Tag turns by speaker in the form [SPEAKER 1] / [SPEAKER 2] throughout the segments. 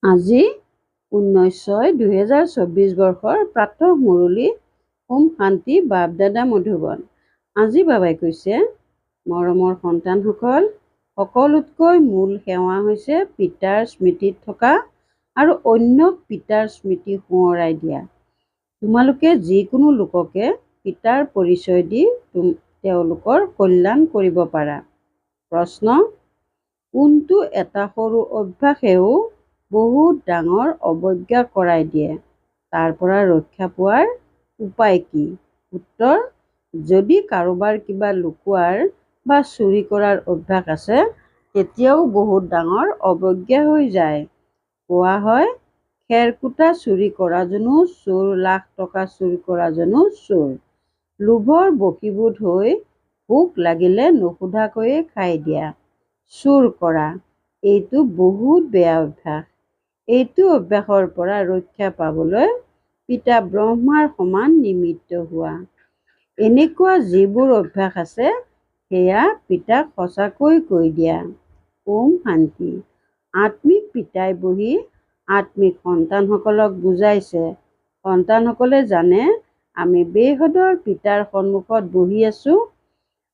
[SPEAKER 1] আজি 19/6/2024 বৰ্ষৰ প্ৰাতঃ মুৰলী ওম শান্তি বাপ-দাদা মধুবন। আজি বাবাই কৈছে, মৰমৰ সন্তানসকল, সকলোতকৈ মূল সেৱা হৈছে পিতাৰ স্মৃতিত থকা আৰু অন্যক পিতাৰ স্মৃতি সোঁৱৰাই দিয়া। তোমালোকে যিকোনো লোককে পিতাৰ পৰিচয় দি তেওঁলোকৰ কল্যাণ কৰিব পাৰা। প্ৰশ্ন: কোনটো এটা সৰু অভ্যাসেও বহুত ডাঙৰ অৱজ্ঞা কৰাই দিয়ে? তাৰ পৰা ৰক্ষা পোৱাৰ উপায় কি? উত্তৰ: যদি কাৰোবাৰ কিবা লুকুৱাৰ বা চুৰি কৰাৰ অভ্যাস আছে, তেতিয়াও বহুত ডাঙৰ অৱজ্ঞা হৈ যায়। কোৱা হয়, খেৰকুটা চুৰি কৰাজনো চোৰ, লাখ টকা চুৰি কৰাজনো চোৰ। লোভৰ বশীভূত হৈ ভোক লাগিলে নোসোধাকৈয়ে খাই দিয়া, চুৰ কৰা, এইটো বহুত বেয়া অভ্যাস। এইটো অভ্যাসৰ পৰা ৰক্ষা পাবলৈ পিতা ব্ৰহ্মাৰ সমান নিমিত্ত হোৱা। এনেকুৱা যিবোৰ অভ্যাস আছে, সেয়া পিতাক সঁচাকৈ কৈ দিয়া। ওম শান্তি। আত্মিক পিতাই বহি আত্মিক সন্তানসকলক বুজাইছে। সন্তানসকলে জানে আমি বেহদৰ পিতাৰ সন্মুখত বহি আছো।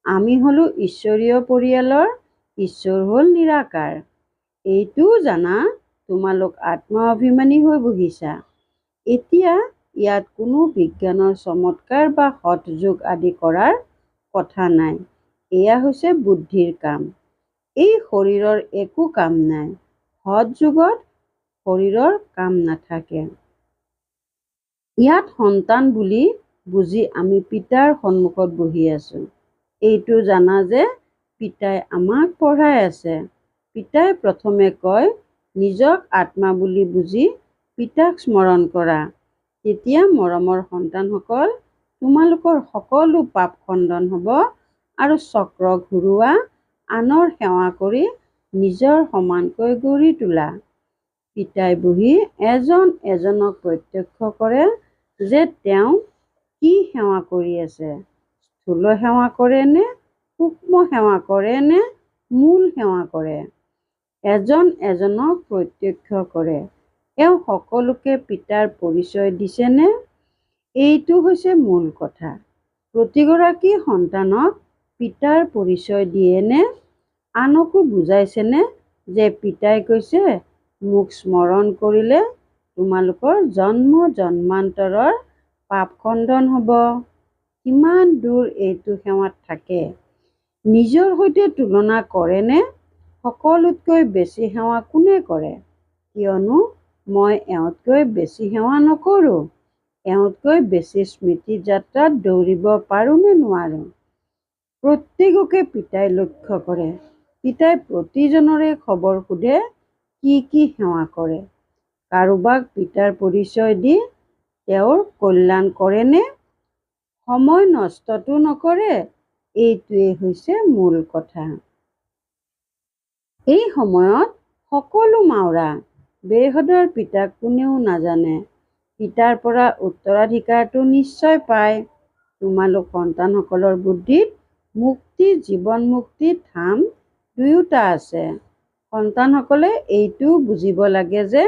[SPEAKER 1] আমি হলো ঈশ্বৰীয় পৰিয়ালৰ, ঈশ্বৰ হ'ল নিৰাকাৰ। এইটোও জানা তোমালোক আত্ম-অভিমানী হৈ বহিছা। এতিয়া ইয়াত কোনো বিজ্ঞানৰ চমৎকাৰ বা সৎ যোগ আদি কৰাৰ কথা নাই। এয়া হৈছে বুদ্ধিৰ কাম। এই শৰীৰৰ একো কাম নাই। সৎ যোগত শৰীৰৰ কাম নাথাকে। ইয়াত সন্তান বুলি বুজি আমি পিতাৰ সন্মুখত বহি আছো। এইটো জানা যে পিতাই আমাক পঢ়াই আছে। পিতাই প্ৰথমে কয়, নিজক আত্মা বুলি বুজি পিতাক স্মৰণ কৰা। তেতিয়া মৰমৰ সন্তানসকল, তোমালোকৰ সকলো পাপ খণ্ডন হ'ব আৰু চক্ৰ ঘূৰোৱা, আনৰ সেৱা কৰি নিজৰ সমানকৈ গঢ়ি তোলা। পিতাই বহি এজন এজনক প্ৰত্যক্ষ কৰে যে তেওঁ কি সেৱা কৰি আছে। স্থূল সেৱা কৰে নে, সূক্ষ্ম সেৱা কৰে নে, মূল সেৱা কৰে। এজন এজনক প্ৰত্যক্ষ কৰে। এওঁ সকলোকে পিতাৰ পৰিচয় দিছেনে? এইটো হৈছে মূল কথা। প্ৰতিগৰাকী সন্তানক পিতাৰ পৰিচয় দিয়েনে? আনকো বুজাইছেনে যে পিতাই কৈছে, মোক স্মৰণ কৰিলে তোমালোকৰ জন্ম জন্মান্তৰৰ পাপ খণ্ডন হ'ব। কিমান দূৰ এইটো সেৱাত থাকে? নিজৰ সৈতে তুলনা কৰেনে? সকলোতকৈ বেছি সেৱা কোনে কৰে? কিয়নো মই এওঁতকৈ বেছি সেৱা নকৰোঁ। এওঁতকৈ বেছি স্মৃতি যাত্ৰাত দৌৰিব পাৰোঁ নে নোৱাৰোঁ? প্ৰত্যেককে পিতাই লক্ষ্য কৰে। পিতাই প্ৰতিজনৰে খবৰ সোধে, কি কি সেৱা কৰে। কাৰোবাক পিতাৰ পৰিচয় দি তেওঁৰ কল্যাণ কৰেনে? সময় নষ্টটো নকৰে। এইটোৱেই হৈছে মূল কথা। এই সময়ত সকলো মাউৰা। বেহদৰ পিতাক কোনেও নাজানে। পিতাৰ পৰা উত্তৰাধিকাৰটো নিশ্চয় পায়। তোমালোক সন্তানসকলৰ বুদ্ধিত মুক্তি, জীৱন মুক্তি ধাম দুয়োটা আছে। সন্তানসকলে এইটোও বুজিব লাগে যে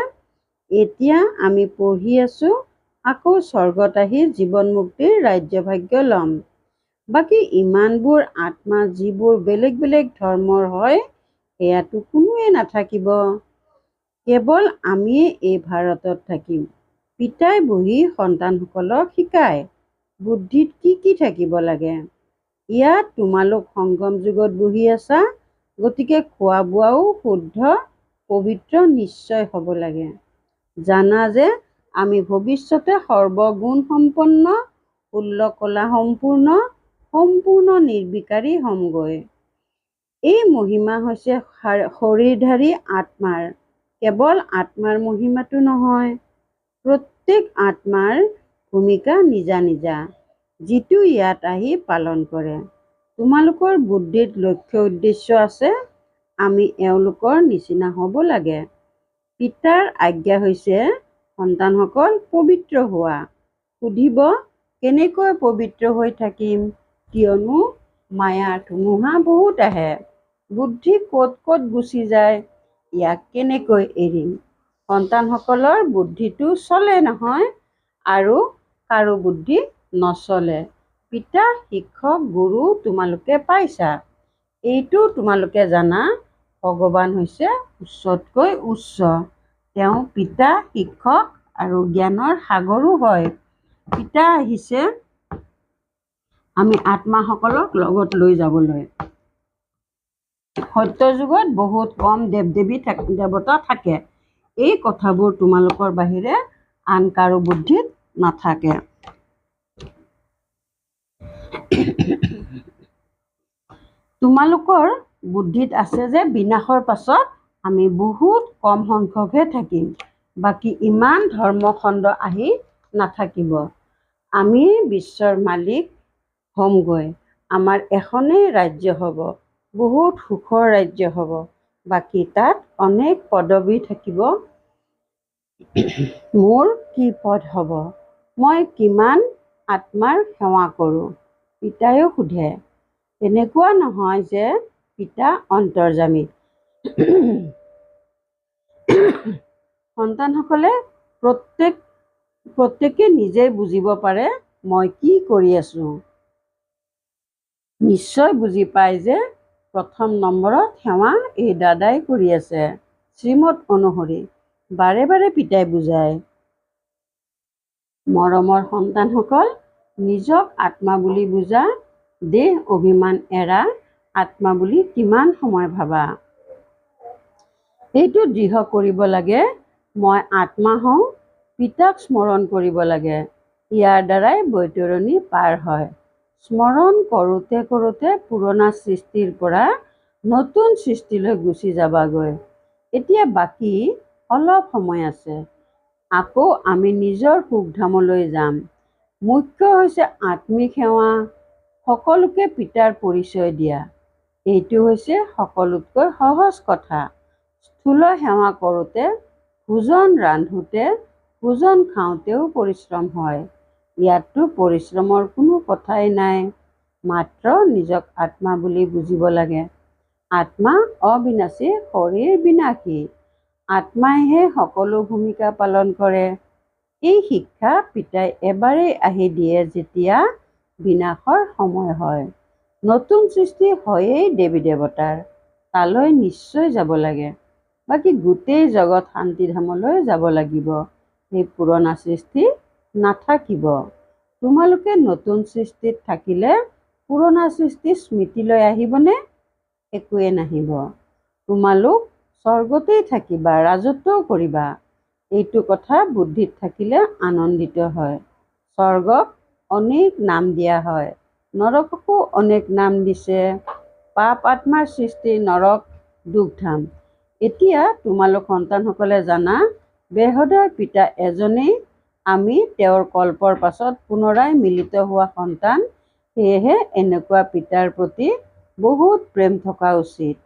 [SPEAKER 1] এতিয়া আমি পঢ়ি আছো, আকৌ স্বৰ্গত আহি জীৱন মুক্তিৰ ৰাজ্যভাগ্য ল'ম। বাকী ইমানবোৰ আত্মা যিবোৰ বেলেগ বেলেগ ধৰ্মৰ হয়, সেয়াতো কোনোৱে নাথাকিব। কেৱল আমিয়ে এই ভাৰতত থাকিম। পিতাই বহি সন্তানসকলক শিকায়, বুদ্ধিত কি কি থাকিব লাগে। ইয়াত তোমালোক সংগম যুগত বহি আছা, গতিকে খোৱা বোৱাও শুদ্ধ পবিত্ৰ নিশ্চয় হ'ব লাগে। জানা যে আমি ভৱিষ্যতে সৰ্বগুণ সম্পন্ন, 16 কলা সম্পূৰ্ণ, সম্পূৰ্ণ নিৰ্বিকাৰী হ'মগৈ। এই মহিমা হৈছে শৰীৰধাৰী আত্মাৰ। কেৱল আত্মাৰ মহিমাটো নহয়, প্ৰত্যেক আত্মাৰ ভূমিকা নিজা নিজা, যিটো ইয়াত আহি পালন কৰে। তোমালোকৰ বুদ্ধিত লক্ষ্য উদ্দেশ্য আছে, আমি এওঁলোকৰ নিচিনা হ'ব লাগে। পিতাৰ আজ্ঞা হৈছে সন্তানসকল পবিত্ৰ হোৱা। সুধিব, কেনেকৈ পবিত্ৰ হৈ থাকিম? কিয়নো মায়াৰ ধুমুহা বহুত আহে। বুদ্ধি ক'ত ক'ত গুচি যায়, ইয়াক কেনেকৈ এৰিম? সন্তানসকলৰ বুদ্ধিটো চলে নহয়, আৰু কাৰো বুদ্ধি নচলে। পিতা, শিক্ষক, গুৰু তোমালোকে পাইছা। এইটো তোমালোকে জানা, ভগৱান হৈছে উচ্চতকৈ উচ্চ। তেওঁ পিতা, শিক্ষক আৰু জ্ঞানৰ সাগৰো হয়। পিতা আহিছে আমি আত্মাসকলক লগত লৈ যাবলৈ। সত্যযুগত বহুত কম দেৱতা থাকে। এই কথাবোৰ তোমালোকৰ বাহিৰে আন কাৰো বুদ্ধিত নাথাকে। তোমালোকৰ বুদ্ধিত আছে যে বিনাশৰ পাছত আমি বহুত কম সংখ্যকহে থাকিম। বাকী ইমান ধৰ্মখণ্ড আহি নাথাকিব। আমি বিশ্বৰ মালিক হ'মগৈ। আমাৰ এখনেই ৰাজ্য হ'ব, বহুত সুখৰ ৰাজ্য হ'ব। বাকী তাত অনেক পদবী থাকিব। মোৰ কি পদ হ'ব? মই কিমান আত্মাৰ সেৱা কৰোঁ? পিতাইও সোধে। এনেকুৱা নহয় যে পিতা অন্তৰ্যামী। সন্তানসকলে প্ৰত্যেকে নিজেই বুজিব পাৰে মই কি কৰি আছোঁ। নিশ্চয় বুজি পায় যে প্ৰথম নম্বৰত সেৱা এই দাদাই কৰি আছে। শ্ৰীমত অনুসৰি বাৰে বাৰে পিতাই বুজায়। মৰমৰ সন্তানসকল, নিজক আত্মা বুলি বুজা, দেহ অভিমান এৰা, আত্মা বুলি কিমান সময় ভাবা। এইটো দৃঢ় কৰিব লাগে, মই আত্মা হওঁ। পিতাক স্মৰণ কৰিব লাগে। ইয়াৰ দ্বাৰাই বৈতৰণি পাৰ হয়। স্মৰণ কৰোঁতে কৰোঁতে পুৰণা সৃষ্টিৰ পৰা নতুন সৃষ্টিলৈ গুচি যাবাগৈ। এতিয়া বাকী অলপ সময় আছে। আকৌ আমি নিজৰ সুখধামলৈ যাম। মুখ্য হৈছে আত্মিক সেৱা, সকলোকে পিতাৰ পৰিচয় দিয়া। এইটো হৈছে সকলোতকৈ সহজ কথা। স্থূল সেৱা কৰোঁতে, ভোজন ৰান্ধোতে, ভোজন খাওঁতেও পৰিশ্ৰম হয়। ইয়াততো পৰিশ্ৰমৰ কোনো কথাই নাই। মাত্ৰ নিজক আত্মা বুলি বুজিব লাগে। আত্মা অবিনাশী, শৰীৰ বিনাশী। আত্মাইহে সকলো ভূমিকা পালন কৰে। এই শিক্ষা পিতাই এবাৰেই আহি দিয়ে যেতিয়া বিনাশৰ সময় হয়। নতুন সৃষ্টি হয়েই দেৱী দেৱতাৰ, তালৈ নিশ্চয় যাব লাগে। বাকী গোটেই জগত শান্তিধামলৈ যাব লাগিব। সেই পুৰণা সৃষ্টি নাথাকিব। তোমালোকে নতুন সৃষ্টিত থাকিলে পুৰণা সৃষ্টি স্মৃতিলৈ আহিবনে? একোৱে নাহিব। তোমালোক স্বৰ্গতেই থাকিবা, ৰাজত্বও কৰিবা। এইটো কথা বুদ্ধিত থাকিলে আনন্দিত হয়। স্বৰ্গক অনেক নাম দিয়া হয়, নৰককো অনেক নাম দিছে। পাপ আত্মাৰ সৃষ্টি নৰক, দুখধাম। এতিয়া তোমালোক সন্তানসকলে জানা, বেহদৰ পিতা এজনেই। আমি তেওঁৰ কল্পৰ পাছত পুনৰাই মিলিত হোৱা সন্তান। সেয়েহে এনেকুৱা পিতাৰ প্ৰতি বহুত প্ৰেম থকা উচিত।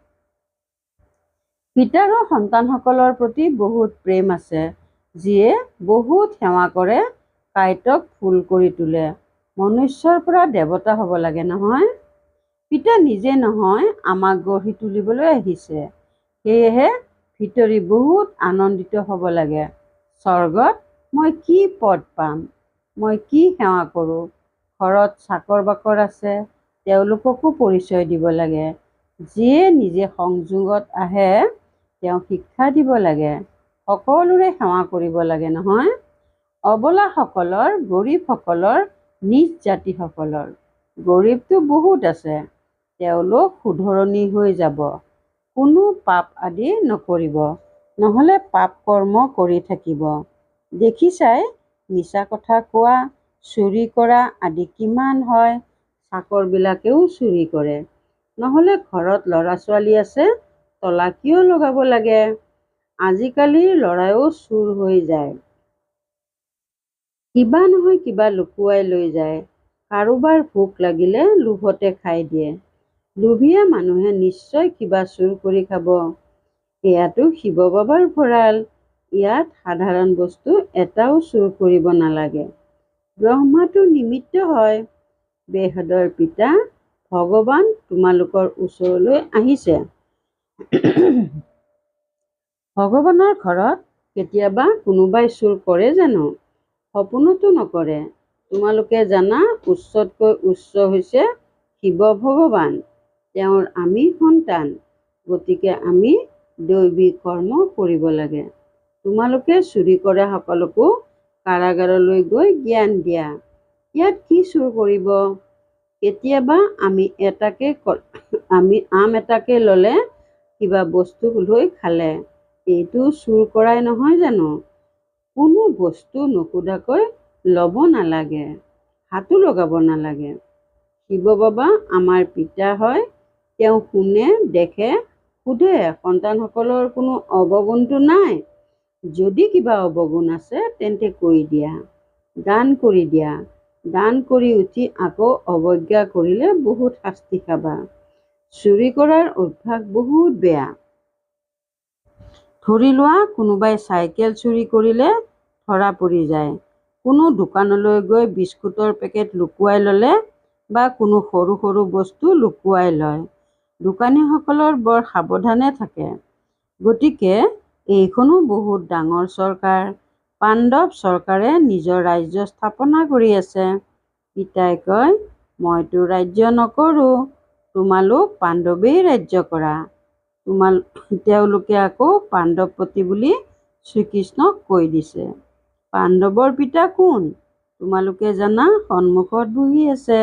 [SPEAKER 1] পিতাৰো সন্তানসকলৰ প্ৰতি বহুত প্ৰেম আছে, যিয়ে বহুত সেৱা কৰে, কাইটক ফুল কৰি তোলে। মনুষ্যৰ পৰা দেৱতা হ'ব লাগে নহয়। পিতা নিজে নহয়, আমাক গঢ়ি তুলিবলৈ আহিছে। সেয়েহে ভিতৰি বহুত আনন্দিত হ'ব লাগে। স্বৰ্গত মই কি পদ পাম? মই কি সেৱা কৰোঁ? ঘৰত চাকৰ বাকৰ আছে, তেওঁলোককো পৰিচয় দিব লাগে। যিয়ে নিজে সংযোগত আহে, তেওঁক শিক্ষা দিব লাগে। সকলোৰে সেৱা কৰিব লাগে নহয়। অবলাসকলৰ, গৰীবসকলৰ, নিজ জাতিসকলৰ। গৰীবটো বহুত আছে, তেওঁলোক শুধৰণি হৈ যাব। কোনো পাপ আদি নকৰিব, নহ'লে পাপ কৰ্ম কৰি থাকিব। দেখিছাই, মিছা কথা কোৱা, চুৰি কৰা আদি কিমান হয়। চাকৰবিলাকেও চুৰি কৰে। নহ'লে ঘৰত ল'ৰা ছোৱালী আছে, তলা কিয় লগাব লাগে? আজিকালিৰ ল'ৰাইও চোৰ হৈ যায়। কিবা নহয় কিবা লুকুৱাই লৈ যায়। কাৰোবাৰ ভোক লাগিলে লোভতে খাই দিয়ে। লোভীয়া মানুহে নিশ্চয় কিবা চুৰ কৰি খাব। এয়াতো শিৱ বাবাৰ ভঁৰাল। ইয়াত সাধাৰণ বস্তু এটাও চুৰ কৰিব নালাগে। ব্ৰহ্মাটো নিমিত্ত হয়। বেহদৰ পিতা ভগৱান তোমালোকৰ ওচৰলৈ আহিছে। ভগৱানৰ ঘৰত কেতিয়াবা কোনোবাই চুৰ কৰে জানো? সপোনতো নকৰে। তোমালোকে জানা উচ্চতকৈ উচ্চ হৈছে শিৱ ভগৱান। তেওঁৰ আমি সন্তান। গতিকে আমি দৈবিক কৰ্ম কৰিব লাগে। তোমালোকে চুৰি কৰা সকলকো কাৰাগাৰলৈ গৈ জ্ঞান দিয়া। ইয়াত কি চুৰ কৰিব? কেতিয়াবা আমি আম এটাকে ল'লে, কিবা বস্তু লৈ খালে, এইটো চুৰ কৰাই নহয় জানো? কোনো বস্তু নোসোধাকৈ ল'ব নালাগে, হাতো লগাব নালাগে। শিৱ বাবা আমাৰ পিতা হয়। তেওঁ শুনে, দেখে, সোধে সন্তানসকলৰ কোনো অৱগুণটো নাই। যদি কিবা অৱগুণ আছে তেন্তে কৈ দিয়া, দান কৰি দিয়া। দান কৰি উঠি আকৌ অৱজ্ঞা কৰিলে বহুত শাস্তি খাবা। চুৰি কৰাৰ অভ্যাস বহুত বেয়া। ধৰি লোৱা কোনোবাই চাইকেল চুৰি কৰিলে ধৰা পৰি যায়। কোনো দোকানলৈ গৈ বিস্কুটৰ পেকেট লুকুৱাই ল'লে বা কোনো সৰু সৰু বস্তু লুকুৱাই লয়। দোকানীসকলৰ বৰ সাৱধানে থাকে। গতিকে এইখনো বহুত ডাঙৰ চৰকাৰ। পাণ্ডৱ চৰকাৰে নিজৰ ৰাজ্য স্থাপনা কৰি আছে। পিতাই কয়, মইতো ৰাজ্য নকৰোঁ, তোমালোক পাণ্ডৱেই ৰাজ্য কৰা। তেওঁলোকে আকৌ পাণ্ডৱপতি বুলি শ্ৰীকৃষ্ণক কৈ দিছে। পাণ্ডৱৰ পিতা কোন? তোমালোকে জানা, সন্মুখত বহি আছে।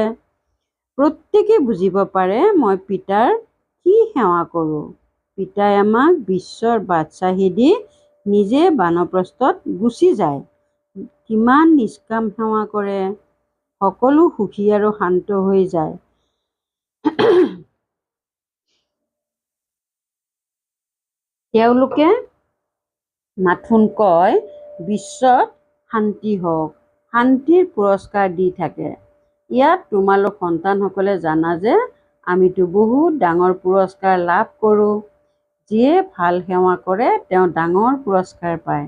[SPEAKER 1] প্ৰত্যেকে বুজিব পাৰে মই পিতাৰ কি সেৱা কৰোঁ। পিতাই আমাক বিশ্বৰ বাদশ্বাহী দি নিজে বানপ্ৰস্থত গুচি যায়। কিমান নিষ্কাম সেৱা কৰে। সকলো সুখী আৰু শান্ত হৈ যায়। তেওঁলোকে মাথোন কয়, বিশ্বত শান্তি হওক, শান্তিৰ পুৰস্কাৰ দি থাকে। ইয়াত তোমালোক সন্তানসকলে জানা যে আমিতো বহুত ডাঙৰ পুৰস্কাৰ লাভ কৰোঁ। যিয়ে ভাল সেৱা কৰে তেওঁ ডাঙৰ পুৰস্কাৰ পায়।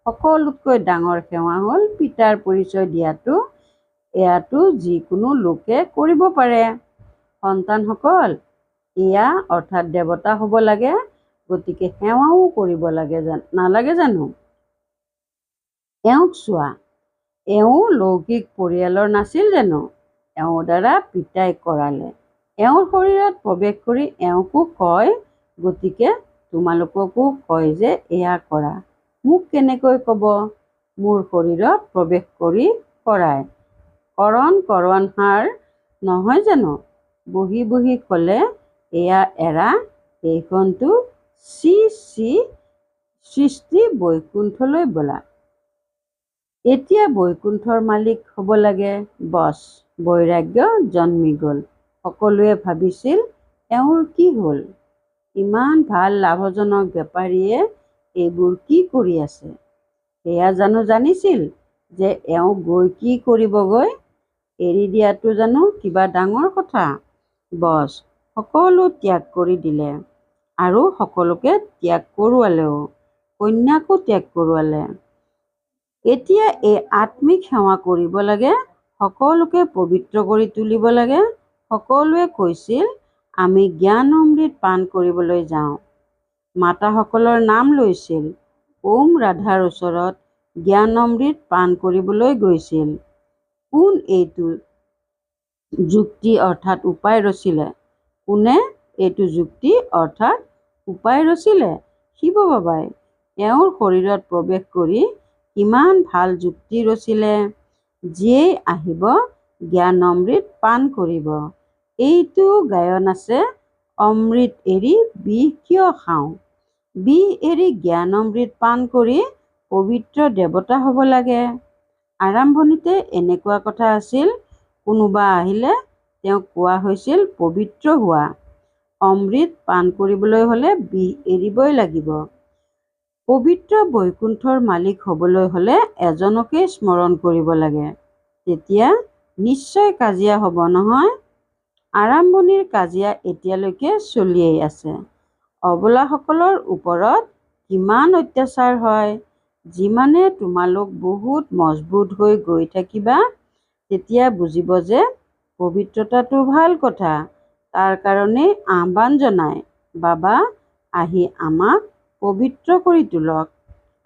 [SPEAKER 1] সকলোতকৈ ডাঙৰ সেৱা হ'ল পিতাৰ পৰিচয় দিয়াটো। এয়াতো যিকোনো লোকে কৰিব পাৰে। সন্তানসকল, এয়া অৰ্থাৎ দেৱতা হ'ব লাগে। গতিকে সেৱাও কৰিব নালাগে জানো? এওঁক চোৱা, এওঁ লৌকিক পৰিয়ালৰ নাছিল জানো? এওঁৰ দ্বাৰা পিতাই কৰালে। এওঁৰ শৰীৰত প্ৰৱেশ কৰি এওঁকো কয়, গতিকে তোমালোককো কয় যে এয়া কৰা। মোক কেনেকৈ ক'ব? মোৰ শৰীৰত প্ৰৱেশ কৰি কৰায়। কৰণ-কৰনহাৰ নহয় জানো? বহি বহি ক'লে, এয়া এৰা, এইখনতো সৃষ্টি বৈকুণ্ঠলৈ বোলা। এতিয়া বৈকুণ্ঠৰ মালিক হ'ব লাগে। বছ, বৈৰাগ্য জন্মি গ'ল। সকলোৱে ভাবিছিল এওঁৰ কি হ'ল? ইমান ভাল লাভজনক বেপাৰীয়ে এইবোৰ কি কৰি আছে? সেয়া জানো জানিছিল যে এওঁ গৈ কি কৰিবগৈ? এৰি দিয়াটো জানো কিবা ডাঙৰ কথা? বছ, সকলো ত্যাগ কৰি দিলে। আৰু সকলোকে ত্যাগ কৰোৱালেও, কন্যাকো ত্যাগ কৰোৱালে। এতিয়া এই আত্মিক সেৱা কৰিব লাগে, সকলোকে পবিত্ৰ কৰি তুলিব লাগে। সকলোৱে কৈছিল, আমি জ্ঞান অমৃত পান কৰিবলৈ যাওঁ। মাতাসকলৰ নাম লৈছিল। ওম ৰাধাৰ ওচৰত জ্ঞান অমৃত পান কৰিবলৈ গৈছিল। কোন এইটো যুক্তি অৰ্থাৎ উপায় ৰচিলে? কোনে এইটো যুক্তি অৰ্থাৎ উপায় ৰচিলে? শিৱ বাবাই। এওঁৰ শৰীৰত প্ৰৱেশ কৰি কিমান ভাল যুক্তি ৰচিলে। যিয়েই আহিব জ্ঞান অমৃত পান কৰিব। এইটো গায়ন আছে, অমৃত এৰি বিষ কিয় খাওঁ? বিষ এৰি জ্ঞান অমৃত পান কৰি পবিত্ৰ দেৱতা হ'ব লাগে। আৰম্ভণিতে এনেকুৱা কথা আছিল, কোনোবা আহিলে তেওঁক কোৱা হৈছিল পবিত্ৰ হোৱা। অমৃত পান কৰিবলৈ হ'লে বিষ এৰিবই লাগিব। পবিত্ৰ বৈকুণ্ঠৰ মালিক হ'বলৈ হ'লে এজনকেই স্মৰণ কৰিব লাগে। তেতিয়া নিশ্চয় কাজিয়া হ'ব নহয়? আৰম্ভণিৰ কাজিয়া এতিয়ালৈকে চলিয়েই আছে। অবলাসকলৰ ওপৰত কিমান অত্যাচাৰ হয়। যিমানে তোমালোক বহুত মজবুত হৈ গৈ থাকিবা, তেতিয়া বুজিব যে পবিত্ৰতাটো ভাল কথা। তাৰ কাৰণেই আহ্বান জনায়, বাবা আহি আমাক পবিত্ৰ কৰি তোলক।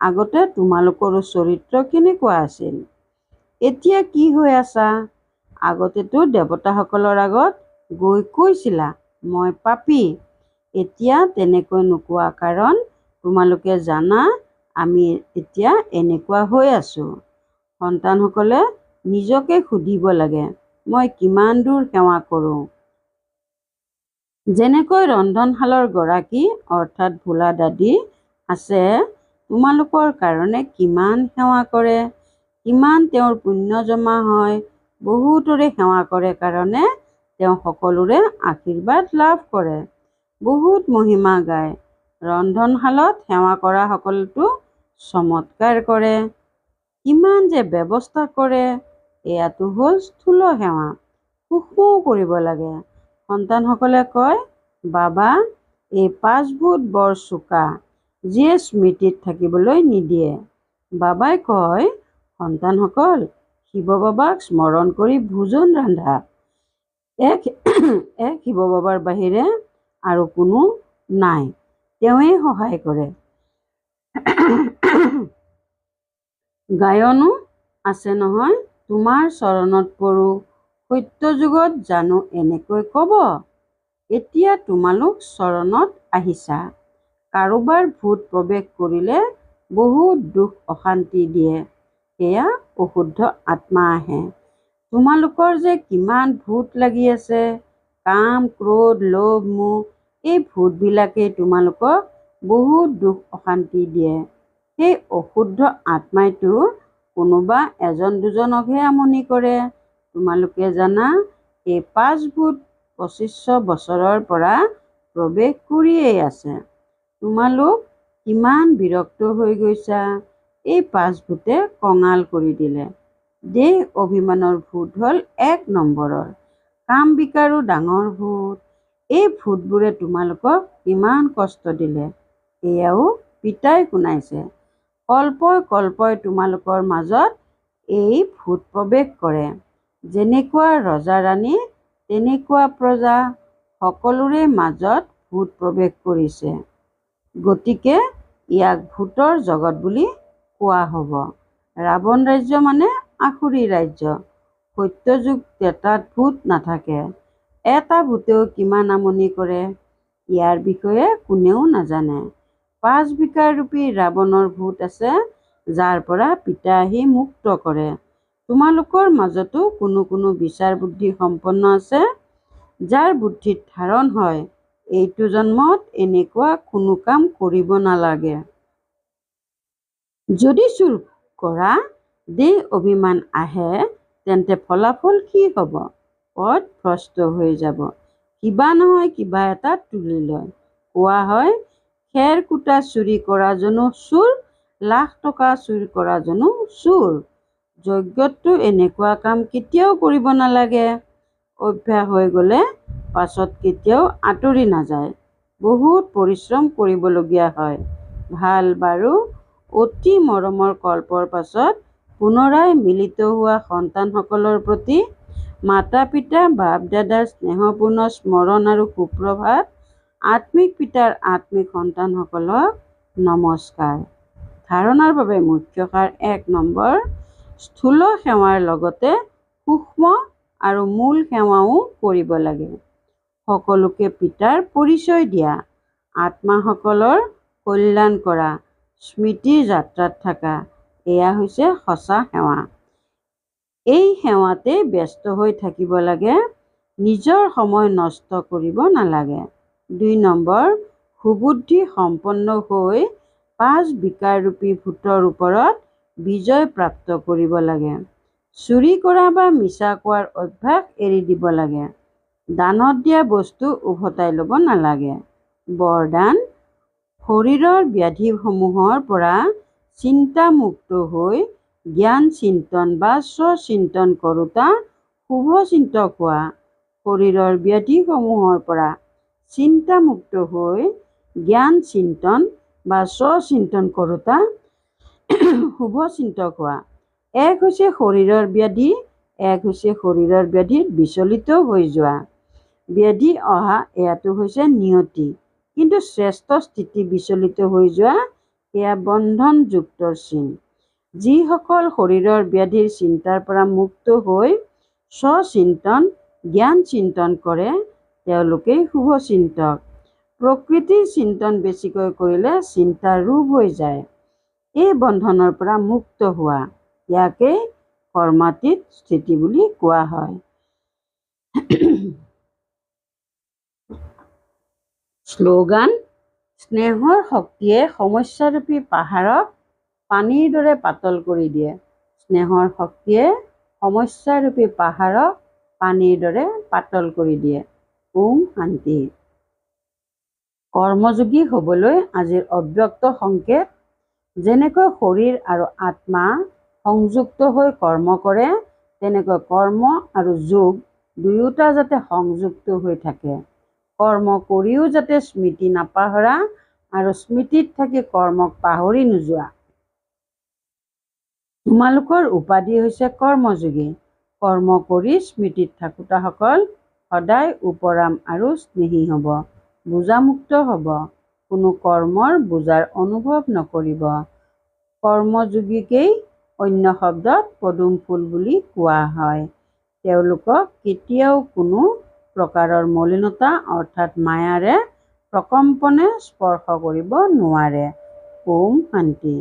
[SPEAKER 1] আগতে তোমালোকৰো চৰিত্ৰ কেনেকুৱা আছিল? এতিয়া কি হৈ আছা? আগতেতো দেৱতাসকলৰ আগত গৈ কৈছিলা মই পাপী। এতিয়া তেনেকৈ নোকোৱা কাৰণ তোমালোকে জানা আমি এতিয়া এনেকুৱা হৈ আছো। সন্তানসকলে নিজকে সুধিব লাগে মই কিমান দূৰ সেৱা কৰোঁ। যেনেকৈ ৰন্ধনশালৰ গৰাকী অৰ্থাৎ ভোলা দাদী আছে, তোমালোকৰ কাৰণে কিমান সেৱা কৰে, কিমান তেওঁৰ পুণ্য জমা হয়। বহুতৰে সেৱা কৰে কাৰণে তেওঁ সকলোৰে আশীৰ্বাদ লাভ কৰে। বহুত মহিমা গায়। ৰন্ধনশালত সেৱা কৰা সকলতো চমৎকাৰ কৰে। কিমান যে ব্যৱস্থা কৰে, এয়াতো হ'ল স্থূল সেৱা। সূক্ষ্মও কৰিব লাগে। সন্তানসকলে কয় বাবা এই 5 ভূত বৰ চোকা, যিয়ে স্মৃতিত থাকিবলৈ নিদিয়ে। বাবাই কয় সন্তানসকল শিৱ বাবাক স্মৰণ কৰি ভোজন ৰান্ধা। এক শিৱ বাবাৰ বাহিৰে আৰু কোনো নাই, তেওঁৱেই সহায় কৰে। গায়নো আছে নহয় তোমাৰ চৰণত পৰো, সত্য যুগত জানো এনেকৈ কব। এতিয়া তোমালোক চৰণত আহিছা। কাৰোবাৰ ভূত প্ৰৱেশ কৰিলে বহুত দুখ অশান্তি দিয়ে, সেয়া অশুদ্ধ আত্মা আহে। তোমালোকৰ যে কিমান ভূত লাগি আছে, কাম ক্ৰোধ লোভ মোহ, এই ভূতবিলাকেই তোমালোকক বহুত দুখ অশান্তি দিয়ে। সেই অশুদ্ধ আত্মাইতো কোনোবা এজন দুজনকহে আমনি কৰে। তোমালোকে জানা এই 5 ভূত 2500 বছৰৰ পৰা প্ৰৱেশ কৰিয়েই আছে। তোমালোক কিমান বিৰক্ত হৈ গৈছা। এই 5 ভূতে কঙাল কৰি দিলে। দেহ অভিমানৰ ভূত হ'ল 1 নম্বৰৰ। কাম বিকাৰো ডাঙৰ ভূত। এই ভূতবোৰে তোমালোকক কিমান কষ্ট দিলে, এয়াও পিতাই শুনাইছে। কল্পই কল্পই তোমালোকৰ মাজত এই ভূত প্ৰৱেশ কৰে। যেনেকুৱা ৰজা ৰাণী তেনেকুৱা প্ৰজা, সকলোৰে মাজত ভূত প্ৰৱেশ কৰিছে। গতিকে ইয়াক ভূতৰ জগত বুলি কোৱা হ'ব। ৰাৱণ ৰাজ্য মানে আসুৰী ৰাজ্য। সত্য যুগ তাত ভূত নাথাকে। এটা ভূতেও কিমান আমনি কৰে, ইয়াৰ বিষয়ে কোনেও নাজানে। 5 বিকাৰ ৰূপী ৰাৱণৰ ভূত আছে, যাৰ পৰা পিতা আহি মুক্ত কৰে। তোমালোকৰ মাজতো কোনো কোনো বিচাৰ বুদ্ধি সম্পন্ন আছে, যাৰ বুদ্ধিত ধাৰণ হয় এইটো জন্মত এনেকুৱা কোনো কাম কৰিব নালাগে। যদি চুৰ কৰা দেহ অভিমান আহে তেন্তে ফলাফল কি হ'ব? পথ ভ্ৰষ্ট হৈ যাব। কিবা নহয় কিবা এটা তুলি লয়। কোৱা হয় খেৰ কুটা চুৰি কৰা জনো চোৰ, লাখ টকা চুৰি কৰা জনো চোৰ। যজ্ঞততো এনেকুৱা কাম কেতিয়াও কৰিব নালাগে। অভ্যাস হৈ গ'লে পাছত কেতিয়াও আঁতৰি নাযায়। বহুত পৰিশ্ৰম কৰিবলগীয়া হয়। ভাল বাৰু, অতি মৰমৰ কল্পৰ পাছত পুনৰাই মিলিত হোৱা সন্তানসকলৰ প্ৰতি মাতা পিতা বাপ দাদাৰ স্নেহপূৰ্ণ স্মৰণ আৰু সুপ্ৰভাত। আত্মিক পিতাৰ আত্মিক সন্তানসকলক নমস্কাৰ। ধাৰণাৰ বাবে মুখ্য সাৰ 1 নম্বৰ, স্থূল সেৱাৰ লগতে সূক্ষ্ম আৰু মূল সেৱাও কৰিব লাগে। সকলোকে পিতাৰ পৰিচয় দিয়া, আত্মাসকলৰ কল্যাণ কৰা, স্মৃতিৰ যাত্ৰাত থকা, এয়া হৈছে সঁচা সেৱা। এই সেৱাতে ব্যস্ত হৈ থাকিব লাগে, নিজৰ সময় নষ্ট কৰিব নালাগে। 2 নম্বৰ, সুবুদ্ধি সম্পন্ন হৈ 5 বিকাৰ ৰূপী ভূতৰ ওপৰত বিজয় প্ৰাপ্ত কৰিব লাগে। চুৰি কৰা বা মিছা কোৱাৰ অভ্যাস এৰি দিব লাগে। দানত দিয়া বস্তু উভতাই ল'ব নালাগে। বৰদান, শৰীৰৰ ব্যাধিসমূহৰ পৰা চিন্তামুক্ত হৈ জ্ঞান চিন্তন বা স্বচিন্তন কৰোঁতা শুভ চিন্তক হোৱা। শৰীৰৰ ব্যাধিসমূহৰ পৰা চিন্তামুক্ত হৈ জ্ঞান চিন্তন বা স্বচিন্তন কৰোঁতা শুভ চিন্তক হোৱা। 1 হৈছে শৰীৰৰ ব্যাধি, 1 হৈছে শৰীৰৰ ব্যাধিত বিচলিত হৈ যোৱা। ব্যাধি অহা এয়াটো হৈছে নিয়তি, কিন্তু শ্ৰেষ্ঠ স্থিতি বিচলিত হৈ যোৱা সেয়া বন্ধনযুক্তৰ চিন। যিসকল শৰীৰৰ ব্যাধিৰ চিন্তাৰ পৰা মুক্ত হৈ স্বচিন্তন জ্ঞান চিন্তন কৰে তেওঁলোকেই শুভচিন্তক। প্ৰকৃতিৰ চিন্তন বেছিকৈ কৰিলে চিন্তা ৰূপ হৈ যায়। এই বন্ধনৰ পৰা মুক্ত হোৱা ইয়াকেই কৰ্মাতীত স্থিতি বুলি কোৱা হয়। শ্লোগান: স্নেহৰ শক্তিয়ে সমস্যাৰূপী পাহাৰক পানীৰ দৰে পাতল কৰি দিয়ে। স্নেহৰ শক্তিয়ে সমস্যাৰূপী পাহাৰক পানীৰ দৰে পাতল কৰি দিয়ে। ওম শান্তি। কৰ্মযোগী হ'বলৈ আজিৰ অব্যক্ত সংকেত: যেনেকৈ শৰীৰ আৰু আত্মা সংযুক্ত হৈ কৰ্ম কৰে, তেনেকৈ কৰ্ম আৰু যোগ দুয়োটা যাতে সংযুক্ত হৈ থাকে। কৰ্ম কৰিও যাতে স্মৃতি নাপাহৰা আৰু স্মৃতিত থাকি কৰ্মক পাহৰি নোযোৱা। তোমালোকৰ উপাধি হৈছে কৰ্মযোগী। কৰ্ম কৰি স্মৃতিত থাকোতাসকল সদায় উপৰাম আৰু স্নেহী হ'ব, বোজামুক্ত হ'ব, কোনো কৰ্মৰ বোজাৰ অনুভৱ নকৰিব। কৰ্মযোগীকেই অন্য শব্দত পদুম ফুল বুলি কোৱা হয়। তেওঁলোকক কেতিয়াও কোনো প্ৰকাৰৰ মলিনতা অৰ্থাৎ মায়াৰে প্ৰকম্পনে স্পৰ্শ কৰিব নোৱাৰে। ওম শান্তি।